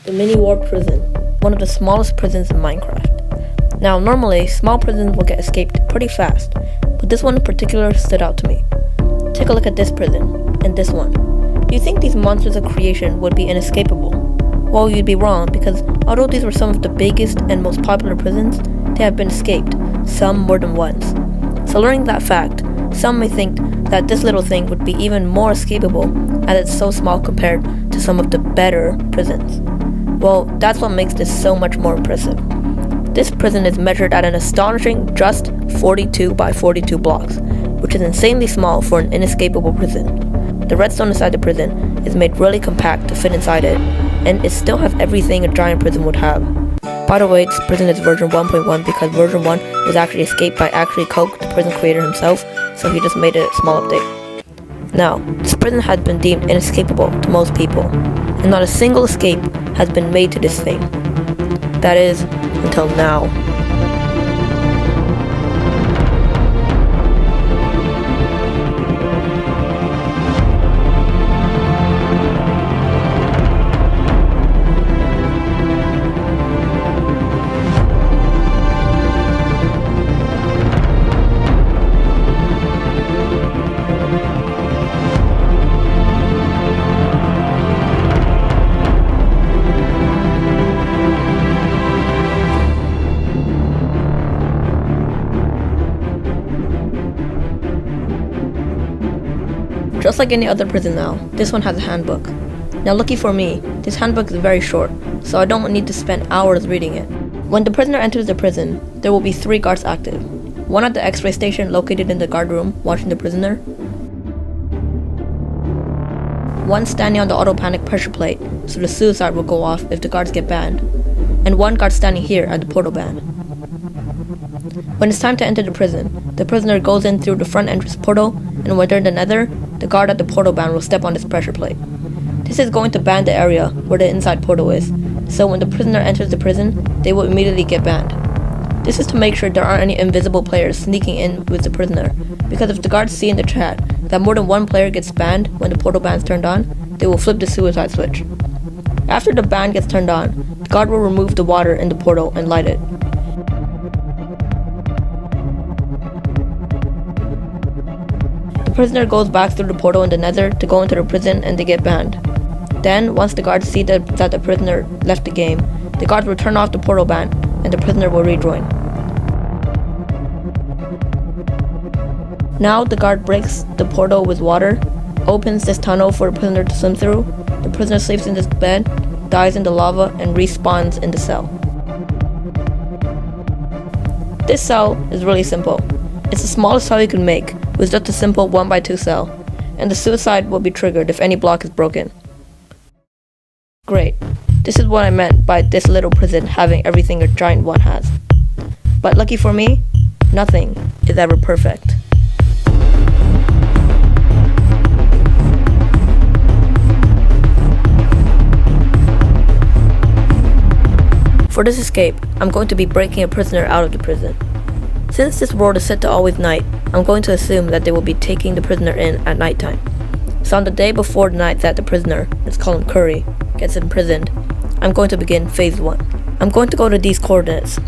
the mini warp prison, one of the smallest prisons in Minecraft. Now, normally, small prisons will get escaped pretty fast, but this one in particular stood out to me. Take a look at this prison, and this one. Do you think these monsters of creation would be inescapable? Well, you'd be wrong, because although these were some of the biggest and most popular prisons, they have been escaped, some more than once. So learning that fact, some may think that this little thing would be even more escapable as it's so small compared to some of the better prisons. Well, that's what makes this so much more impressive. This prison is measured at an astonishing just 42 by 42 blocks, which is insanely small for an inescapable prison. The redstone inside the prison is made really compact to fit inside it, and it still has everything a giant prison would have. By the way, this prison is version 1.1 because version 1 was actually escaped by Actuallycoke, the prison creator himself, so he just made a small update. Now, this prison has been deemed inescapable to most people, and not a single escape has been made to this thing. That is, until now. Just like any other prison now, this one has a handbook. Now lucky for me, this handbook is very short, so I don't need to spend hours reading it. When the prisoner enters the prison, there will be 3 guards active. One at the X-ray station located in the guard room, watching the prisoner. One standing on the auto-panic pressure plate, so the suicide will go off if the guards get banned. And one guard standing here at the portal ban. When it's time to enter the prisoner goes in through the front entrance portal, and when they're in the nether, the guard at the portal ban will step on this pressure plate. This is going to ban the area where the inside portal is, so when the prisoner enters the prison, they will immediately get banned. This is to make sure there aren't any invisible players sneaking in with the prisoner, because if the guards see in the chat that more than one player gets banned when the portal ban is turned on, they will flip the suicide switch. After the ban gets turned on, the guard will remove the water in the portal and light it. The prisoner goes back through the portal in the nether to go into the prison and they get banned. Then, once the guards see that the prisoner left the game, the guards will turn off the portal ban and the prisoner will rejoin. Now the guard breaks the portal with water, opens this tunnel for the prisoner to swim through, the prisoner sleeps in this bed, dies in the lava, and respawns in the cell. This cell is really simple. It's the smallest cell you can make, with just a simple 1x2 cell, and the suicide will be triggered if any block is broken. Great. This is what I meant by this little prison having everything a giant one has. But lucky for me, nothing is ever perfect. For this escape, I'm going to be breaking a prisoner out of the prison. Since this world is set to always night, I'm going to assume that they will be taking the prisoner in at nighttime. So on the day before the night that the prisoner, let's call him Curry, gets imprisoned, I'm going to begin phase 1. I'm going to go to these coordinates.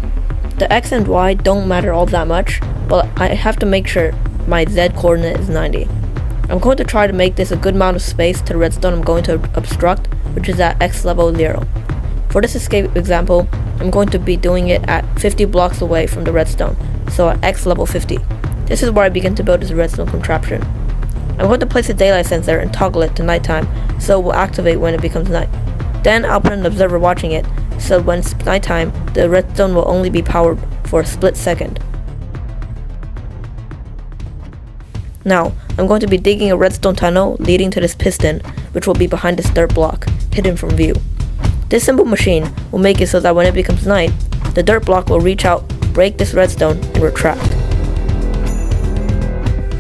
The X and Y don't matter all that much, but I have to make sure my Z coordinate is 90. I'm going to try to make this a good amount of space to the redstone I'm going to obstruct, which is at X level 0. For this escape example, I'm going to be doing it at 50 blocks away from the redstone, so at X level 50. This is where I begin to build this redstone contraption. I'm going to place a daylight sensor and toggle it to nighttime, so it will activate when it becomes night. Then I'll put an observer watching it, so when it's nighttime, the redstone will only be powered for a split second. Now, I'm going to be digging a redstone tunnel leading to this piston, which will be behind this dirt block, hidden from view. This simple machine will make it so that when it becomes night, the dirt block will reach out, break this redstone, and retract.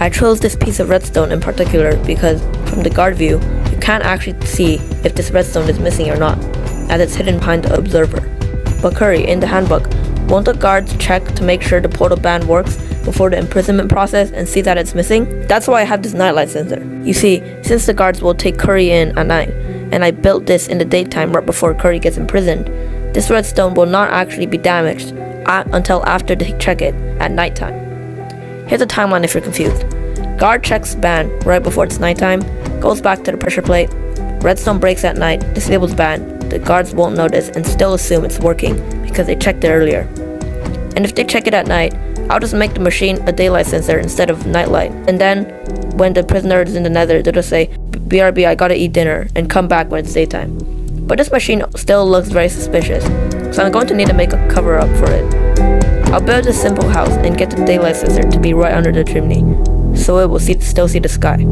I chose this piece of redstone in particular because, from the guard view, you can't actually see if this redstone is missing or not, as it's hidden behind the observer. But Curry, in the handbook, won't the guards check to make sure the portal ban works before the imprisonment process and see that it's missing? That's why I have this nightlight sensor. You see, since the guards will take Curry in at night, and I built this in the daytime right before Curry gets imprisoned, this redstone will not actually be damaged until after they check it at nighttime. Here's a timeline if you're confused. Guard checks ban right before it's nighttime, goes back to the pressure plate, redstone breaks at night, disables ban, the guards won't notice and still assume it's working because they checked it earlier. And if they check it at night, I'll just make the machine a daylight sensor instead of nightlight, and then when the prisoner is in the nether, they'll just say, BRB, I gotta eat dinner, and come back when it's daytime. But this machine still looks very suspicious, so I'm going to need to make a cover up for it. I'll build a simple house and get the daylight sensor to be right under the chimney, so it will still see the sky.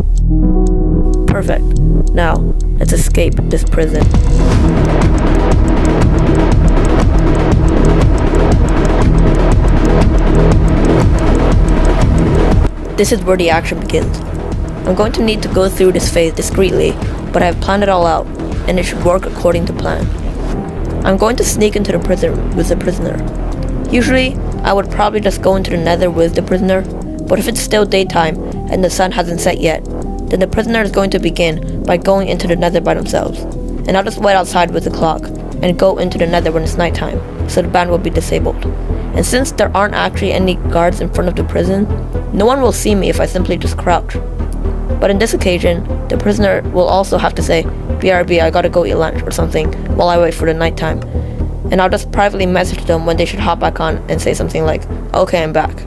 Perfect. Now, let's escape this prison. This is where the action begins. I'm going to need to go through this phase discreetly, but I have planned it all out, and it should work according to plan. I'm going to sneak into the prison with the prisoner. Usually, I would probably just go into the nether with the prisoner, but if it's still daytime and the sun hasn't set yet, then the prisoner is going to begin by going into the nether by themselves, and I'll just wait outside with the clock and go into the nether when it's nighttime, so the ban will be disabled. And since there aren't actually any guards in front of the prison, no one will see me if I simply just crouch. But in this occasion, the prisoner will also have to say, BRB, I gotta go eat lunch or something while I wait for the nighttime. And I'll just privately message them when they should hop back on and say something like, okay, I'm back.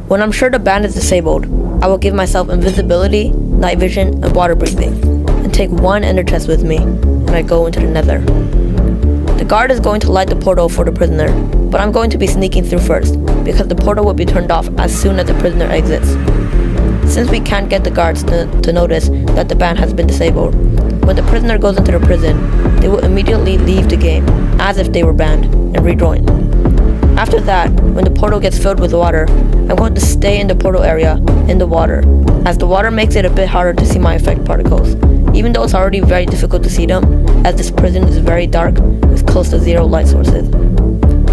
When I'm sure the ban is disabled, I will give myself invisibility, night vision, and water breathing, and take one ender chest with me, and I go into the nether. The guard is going to light the portal for the prisoner, but I'm going to be sneaking through first, because the portal will be turned off as soon as the prisoner exits. Since we can't get the guards to notice that the ban has been disabled, when the prisoner goes into the prison, they will immediately leave the game, as if they were banned, and rejoin. After that, when the portal gets filled with water, I'm going to stay in the portal area, in the water, as the water makes it a bit harder to see my effect particles, even though it's already very difficult to see them, as this prison is very dark, with close to zero light sources.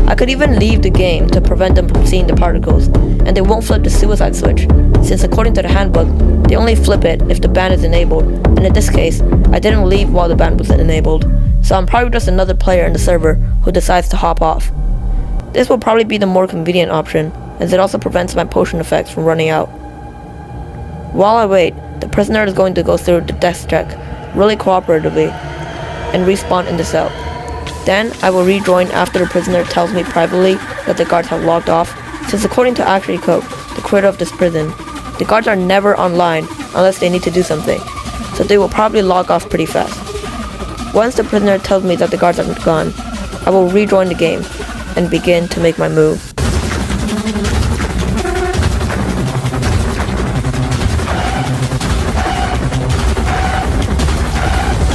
I could even leave the game to prevent them from seeing the particles, and they won't flip the suicide switch, since according to the handbook, they only flip it if the ban is enabled, and in this case, I didn't leave while the ban was enabled, so I'm probably just another player in the server who decides to hop off. This will probably be the more convenient option, as it also prevents my potion effects from running out. While I wait, the prisoner is going to go through the death check really cooperatively and respawn in the cell. Then I will rejoin after the prisoner tells me privately that the guards have logged off, since according to Actuallycoke, the creator of this prison, the guards are never online unless they need to do something, so they will probably log off pretty fast. Once the prisoner tells me that the guards are gone, I will rejoin the game and begin to make my move.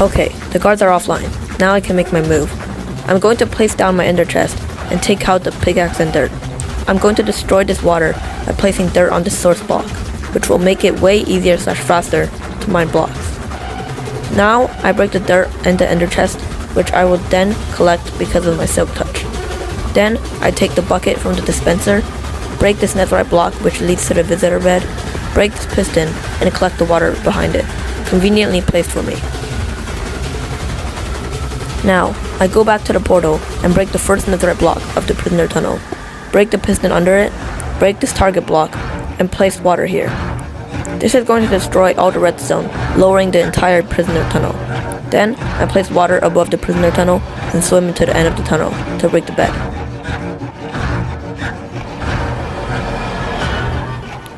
Okay, the guards are offline. Now I can make my move. I'm going to place down my ender chest and take out the pickaxe and dirt. I'm going to destroy this water by placing dirt on the source block, which will make it way easier / faster to mine blocks. Now I break the dirt and the ender chest, which I will then collect because of my silk touch. Then I take the bucket from the dispenser, break this netherite block which leads to the visitor bed, break this piston, and collect the water behind it, conveniently placed for me. Now, I go back to the portal and break the first netherite block of the prisoner tunnel, break the piston under it, break this target block, and place water here. This is going to destroy all the redstone, lowering the entire prisoner tunnel. Then, I place water above the prisoner tunnel and swim into the end of the tunnel to break the bed.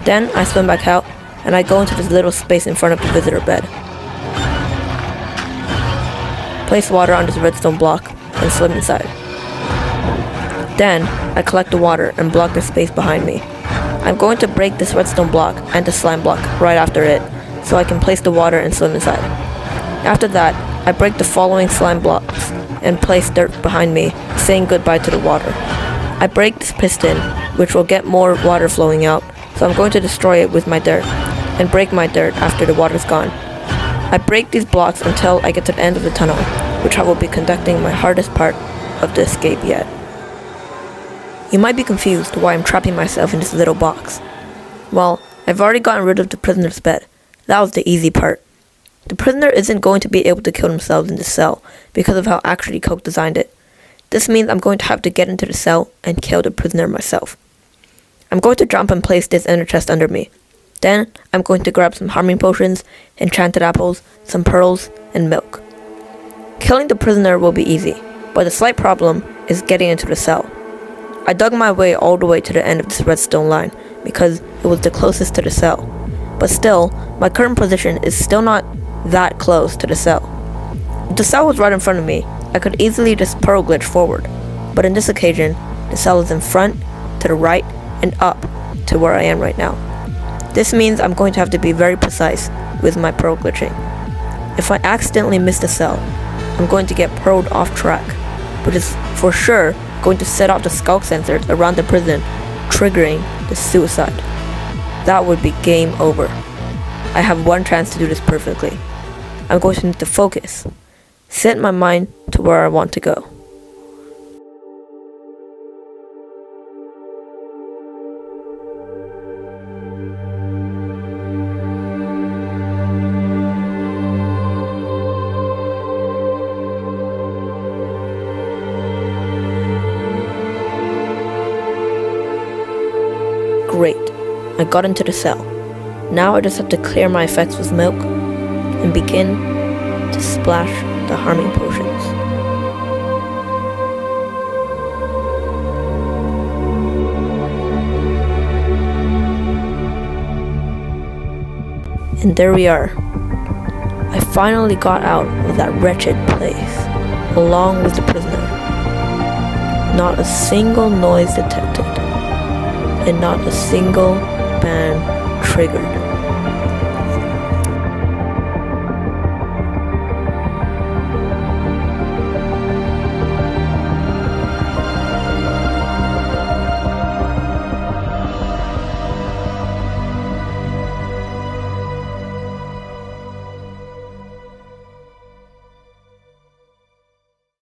Then, I swim back out, and I go into this little space in front of the visitor bed. Place water on this redstone block, and swim inside. Then, I collect the water and block the space behind me. I'm going to break this redstone block and the slime block right after it, so I can place the water and swim inside. After that, I break the following slime blocks and place dirt behind me, saying goodbye to the water. I break this piston, which will get more water flowing out, so I'm going to destroy it with my dirt, and break my dirt after the water's gone. I break these blocks until I get to the end of the tunnel, which I will be conducting my hardest part of the escape yet. You might be confused why I'm trapping myself in this little box. Well, I've already gotten rid of the prisoner's bed. That was the easy part. The prisoner isn't going to be able to kill themselves in the cell because of how Actuallycoke designed it. This means I'm going to have to get into the cell and kill the prisoner myself. I'm going to jump and place this inner chest under me. Then, I'm going to grab some harming potions, enchanted apples, some pearls, and milk. Killing the prisoner will be easy, but the slight problem is getting into the cell. I dug my way all the way to the end of this redstone line because it was the closest to the cell. But still, my current position is still not that close to the cell. If the cell was right in front of me, I could easily just pearl glitch forward. But in this occasion, the cell is in front, to the right, and up to where I am right now. This means I'm going to have to be very precise with my pearl glitching. If I accidentally miss the cell, I'm going to get pearled off track, which is for sure going to set off the skulk sensors around the prison, triggering the suicide. That would be game over. I have one chance to do this perfectly. I'm going to need to focus, set my mind to where I want to go. Great, I got into the cell. Now I just have to clear my effects with milk and begin to splash the harming potions. And there we are. I finally got out of that wretched place, along with the prisoner. Not a single noise detected, and not a single ban triggered.